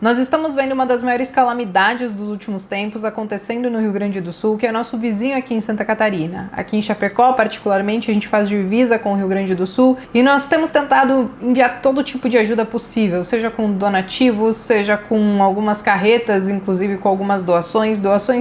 Nós estamos vendo uma das maiores calamidades dos últimos tempos acontecendo no Rio Grande do Sul, que é nosso vizinho aqui em Santa Catarina. Aqui em Chapecó, particularmente, a gente faz divisa com o Rio Grande do Sul e nós temos tentado enviar todo tipo de ajuda possível, seja com donativos, seja com algumas carretas, inclusive com algumas doações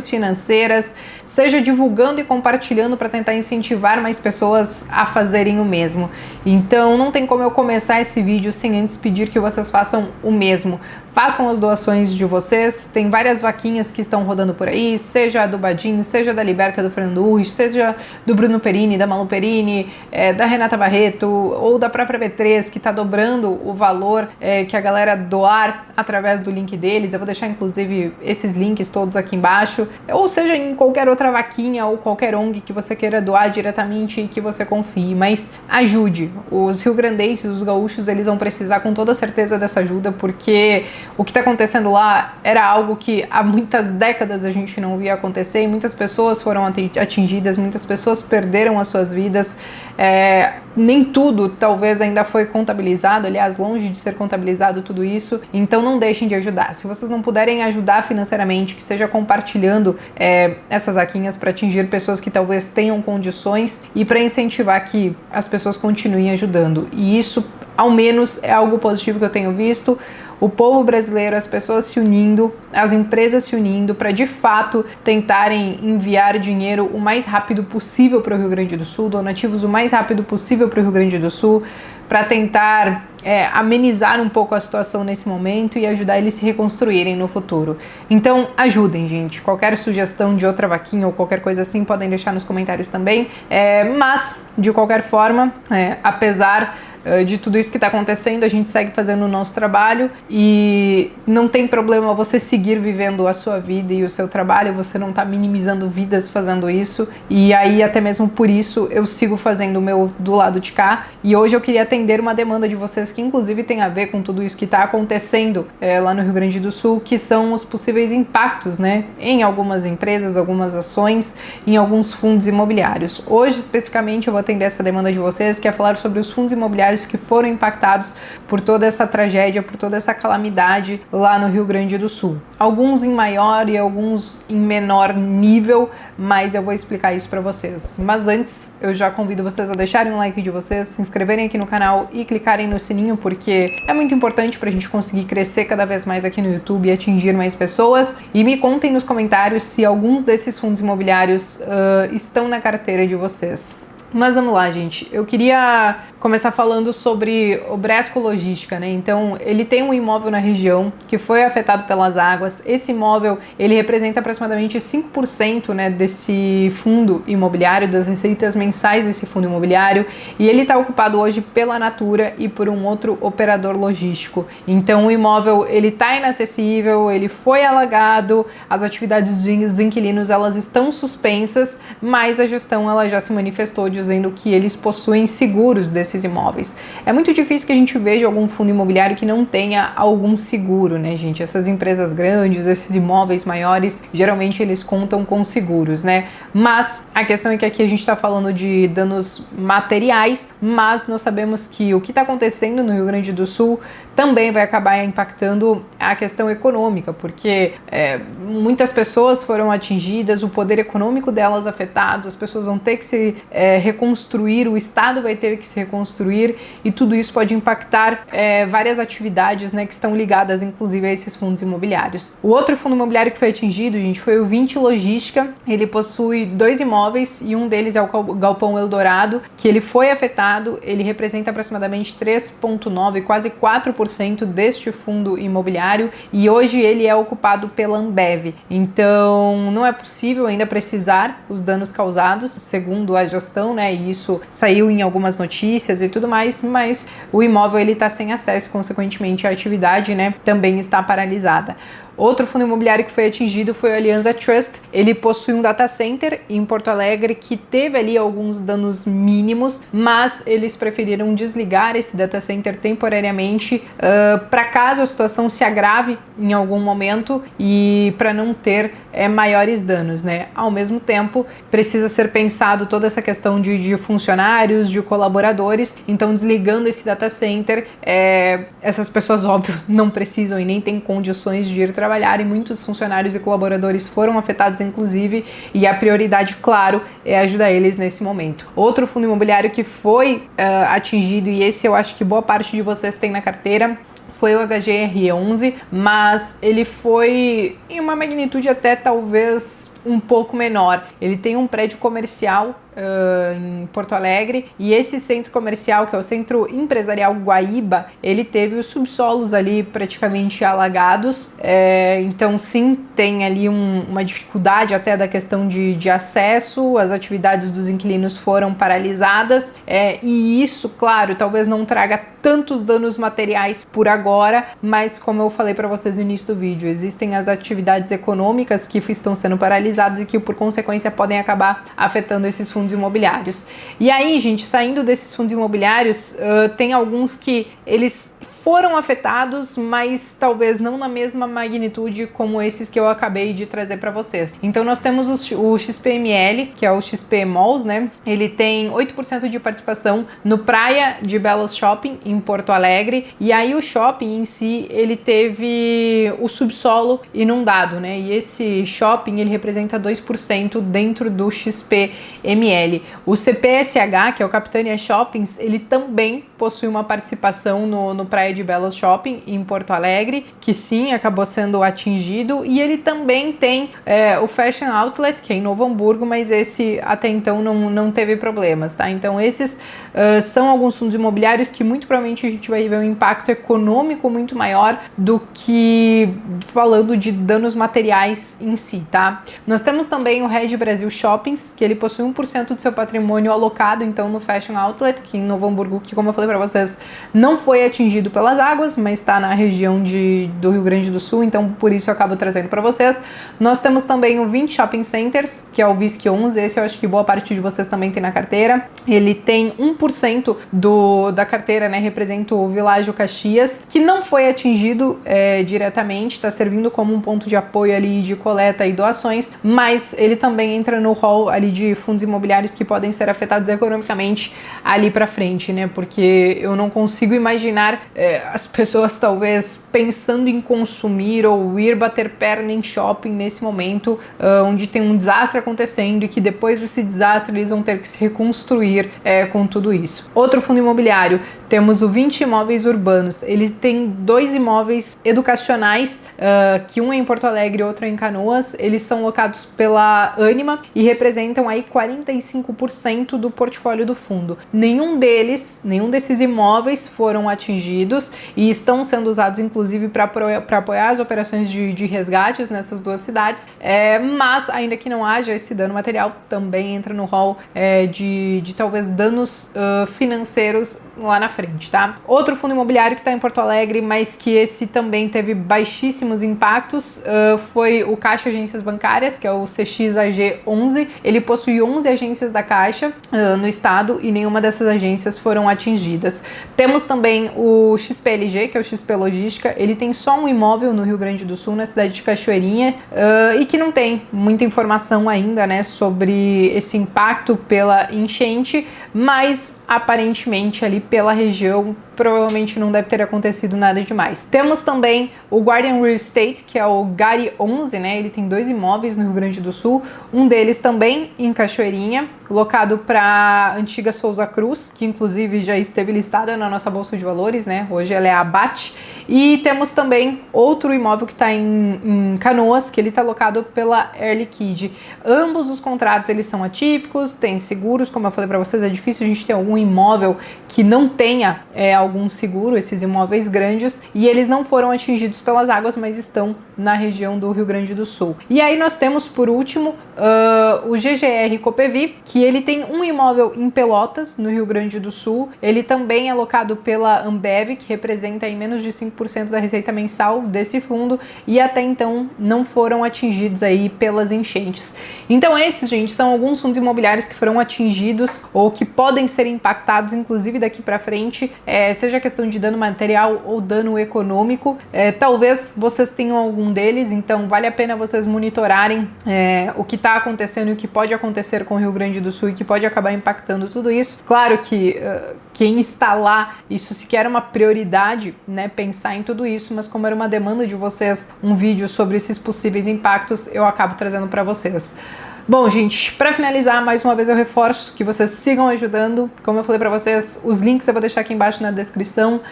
financeiras, seja divulgando e compartilhando para tentar incentivar mais pessoas a fazerem o mesmo. Então não tem como eu começar esse vídeo sem antes pedir que vocês façam o mesmo. Façam as doações de vocês, tem várias vaquinhas que estão rodando por aí, seja a do Badin, seja da Liberta do Fernando Urrich, seja do Bruno Perini, da Malu Perini, da Renata Barreto ou da própria B3, que está dobrando o valor que a galera doar através do link deles. Eu vou deixar inclusive esses links todos aqui embaixo, ou seja em qualquer outra vaquinha ou qualquer ONG que você queira doar diretamente e que você confie, mas ajude. Os rio-grandenses, os gaúchos, eles vão precisar com toda certeza dessa ajuda, porque o que está acontecendo lá era algo que há muitas décadas a gente não via acontecer e muitas pessoas foram atingidas, muitas pessoas perderam as suas vidas. Nem tudo talvez ainda foi contabilizado, aliás, longe de ser contabilizado tudo isso, então não deixem de ajudar. Se vocês não puderem ajudar financeiramente, que seja compartilhando essas vaquinhas para atingir pessoas que talvez tenham condições e para incentivar que as pessoas continuem ajudando. E isso, ao menos, é algo positivo que eu tenho visto. O povo brasileiro, as pessoas se unindo, as empresas se unindo para de fato tentarem enviar dinheiro o mais rápido possível para o Rio Grande do Sul, donativos o mais rápido possível para o Rio Grande do Sul, para tentar amenizar um pouco a situação nesse momento e ajudar eles a se reconstruírem no futuro. Então ajudem, gente. Qualquer sugestão de outra vaquinha ou qualquer coisa assim podem deixar nos comentários também, mas de qualquer forma, apesar de tudo isso que está acontecendo, a gente segue fazendo o nosso trabalho e não tem problema você seguir vivendo a sua vida e o seu trabalho, você não está minimizando vidas fazendo isso, e aí até mesmo por isso eu sigo fazendo o meu do lado de cá. E hoje eu queria atender uma demanda de vocês que inclusive tem a ver com tudo isso que está acontecendo lá no Rio Grande do Sul, que são os possíveis impactos, né, em algumas empresas, algumas ações, em alguns fundos imobiliários. Hoje especificamente eu vou atender essa demanda de vocês, que é falar sobre os fundos imobiliários que foram impactados por toda essa tragédia, por toda essa calamidade lá no Rio Grande do Sul. Alguns em maior e alguns em menor nível, mas eu vou explicar isso para vocês. Mas antes, eu já convido vocês a deixarem um like de vocês, se inscreverem aqui no canal e clicarem no sininho, porque é muito importante para a gente conseguir crescer cada vez mais aqui no YouTube e atingir mais pessoas. E me contem nos comentários se alguns desses fundos imobiliários estão na carteira de vocês. Mas vamos lá, gente. Eu queria começar falando sobre o Bresco Logística, né? Então, ele tem um imóvel na região que foi afetado pelas águas. Esse imóvel, ele representa aproximadamente 5%, né, desse fundo imobiliário, das receitas mensais desse fundo imobiliário, e ele está ocupado hoje pela Natura e por um outro operador logístico. Então, o imóvel, ele está inacessível, ele foi alagado, as atividades dos inquilinos, elas estão suspensas, mas a gestão, ela já se manifestou dizendo que eles possuem seguros desses imóveis. É muito difícil que a gente veja algum fundo imobiliário que não tenha algum seguro, né, gente? Essas empresas grandes, esses imóveis maiores, geralmente eles contam com seguros, né? Mas a questão é que aqui a gente está falando de danos materiais, mas nós sabemos que o que está acontecendo no Rio Grande do Sul também vai acabar impactando a questão econômica, porque muitas pessoas foram atingidas, o poder econômico delas afetado, as pessoas vão ter que se reconstruir, o Estado vai ter que se reconstruir, e tudo isso pode impactar várias atividades, né, que estão ligadas inclusive a esses fundos imobiliários. O outro fundo imobiliário que foi atingido, gente, foi o 20 Logística. Ele possui 2 imóveis e um deles é o Galpão Eldorado, que ele foi afetado. Ele representa aproximadamente 3,9%, quase 4% deste fundo imobiliário, e hoje ele é ocupado pela Ambev. Então não é possível ainda precisar os danos causados, segundo a gestão, né? E isso saiu em algumas notícias e tudo mais, mas o imóvel ele está sem acesso, consequentemente a atividade, né, também está paralisada. Outro fundo imobiliário que foi atingido foi o Alianza Trust. Ele possui um data center em Porto Alegre que teve ali alguns danos mínimos, mas eles preferiram desligar esse data center temporariamente para caso a situação se agrave em algum momento e para não ter maiores danos, né? Ao mesmo tempo, precisa ser pensado toda essa questão de funcionários, de colaboradores. Então, desligando esse data center, essas pessoas, óbvio, não precisam e nem têm condições de ir trabalhar, e muitos funcionários e colaboradores foram afetados, inclusive, e a prioridade, claro, é ajudar eles nesse momento. Outro fundo imobiliário que foi atingido, e esse eu acho que boa parte de vocês tem na carteira, foi o HGR11, mas ele foi em uma magnitude até talvez um pouco menor. Ele tem um prédio comercial em Porto Alegre, e esse centro comercial, que é o Centro Empresarial Guaíba, ele teve os subsolos ali praticamente alagados, então sim, tem ali uma dificuldade até da questão de acesso, as atividades dos inquilinos foram paralisadas, e isso, claro, talvez não traga tantos danos materiais por agora, mas como eu falei para vocês no início do vídeo, existem as atividades econômicas que estão sendo paralisadas e que por consequência podem acabar afetando esses fundos imobiliários. E aí, gente, saindo desses fundos imobiliários, tem alguns que eles foram afetados, mas talvez não na mesma magnitude como esses que eu acabei de trazer para vocês. Então nós temos o XPML, que é o XP Malls, né? Ele tem 8% de participação no Praia de Belas Shopping, em Porto Alegre, e aí o shopping em si, ele teve o subsolo inundado, né? E esse shopping, ele representa 2% dentro do XPML. O CPSH, que é o Capitânia Shoppings, ele também possui uma participação no Praia de Belas Shopping, em Porto Alegre, que sim, acabou sendo atingido, e ele também tem o Fashion Outlet, que é em Novo Hamburgo, mas esse até então não teve problemas, tá? Então esses são alguns fundos imobiliários que muito provavelmente a gente vai ver um impacto econômico muito maior do que falando de danos materiais em si, tá? Nós temos também o Red Brasil Shoppings, que ele possui 1% do seu patrimônio alocado, então, no Fashion Outlet, que em Novo Hamburgo, que como eu falei para vocês, não foi atingido pelas águas, mas está na região do Rio Grande do Sul, então por isso eu acabo trazendo para vocês. Nós temos também o 20 Shopping Centers, que é o VISC11, esse eu acho que boa parte de vocês também tem na carteira. Ele tem 1% da carteira, né, representa o Világio Caxias, que não foi atingido diretamente, está servindo como um ponto de apoio ali de coleta e doações, mas ele também entra no hall ali de fundos imobiliários que podem ser afetados economicamente ali para frente, né, porque eu não consigo imaginar as pessoas talvez pensando em consumir ou ir bater perna em shopping nesse momento, onde tem um desastre acontecendo e que depois desse desastre eles vão ter que se reconstruir com tudo isso. Outro fundo imobiliário, temos o 20 Imóveis Urbanos. Eles têm 2 imóveis educacionais, que um é em Porto Alegre e outro é em Canoas. Eles são locados pela Ânima e representam aí 45% do portfólio do fundo. Nenhum desses imóveis foram atingidos e estão sendo usados inclusive para apoiar as operações de resgates nessas duas cidades, mas ainda que não haja esse dano material, também entra no rol de talvez danos financeiros lá na frente, tá? Outro fundo imobiliário que está em Porto Alegre, mas que esse também teve baixíssimos impactos, foi o Caixa Agências Bancárias, que é o CXAG11. Ele possui 11 agências da Caixa no estado e nenhuma dessas agências foram atingidas. Temos também o XPLG, que é o XP Logística. Ele tem só um imóvel no Rio Grande do Sul, na cidade de Cachoeirinha, e que não tem muita informação ainda, né, sobre esse impacto pela enchente, mas aparentemente ali pela região provavelmente não deve ter acontecido nada demais. Temos também o Guardian Real Estate, que é o GARI 11, né? Ele tem 2 imóveis no Rio Grande do Sul, um deles também em Cachoeirinha, locado para antiga Souza Cruz, que inclusive já esteve listada na nossa Bolsa de Valores, né? Hoje ela é a BAT. E temos também outro imóvel que está em Canoas, que ele está locado pela Air Liquide. Ambos os contratos eles são atípicos, tem seguros, como eu falei para vocês, é difícil a gente ter algum imóvel que não tenha algum seguro, esses imóveis grandes, e eles não foram atingidos pelas águas, mas estão na região do Rio Grande do Sul. E aí nós temos, por último, o GGR Copevi, que ele tem um imóvel em Pelotas, no Rio Grande do Sul. Ele também é alocado pela Ambev, que representa aí menos de 5% da receita mensal desse fundo, e até então não foram atingidos aí pelas enchentes. Então esses, gente, são alguns fundos imobiliários que foram atingidos ou que podem ser impactados, inclusive daqui para frente, seja questão de dano material ou dano econômico. Talvez vocês tenham algum deles, então vale a pena vocês monitorarem o que está acontecendo e o que pode acontecer com o Rio Grande do Sul e que pode acabar impactando tudo isso. Claro que quem está lá, isso sequer é uma prioridade, né, pensar em tudo isso, mas como era uma demanda de vocês um vídeo sobre esses possíveis impactos, eu acabo trazendo para vocês. Bom, gente, para finalizar, mais uma vez eu reforço que vocês sigam ajudando. Como eu falei para vocês, os links eu vou deixar aqui embaixo na descrição.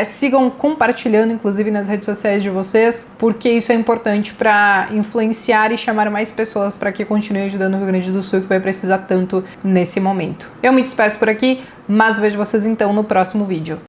Sigam compartilhando, inclusive, nas redes sociais de vocês, porque isso é importante para influenciar e chamar mais pessoas para que continuem ajudando o Rio Grande do Sul, que vai precisar tanto nesse momento. Eu me despeço por aqui, mas vejo vocês então no próximo vídeo.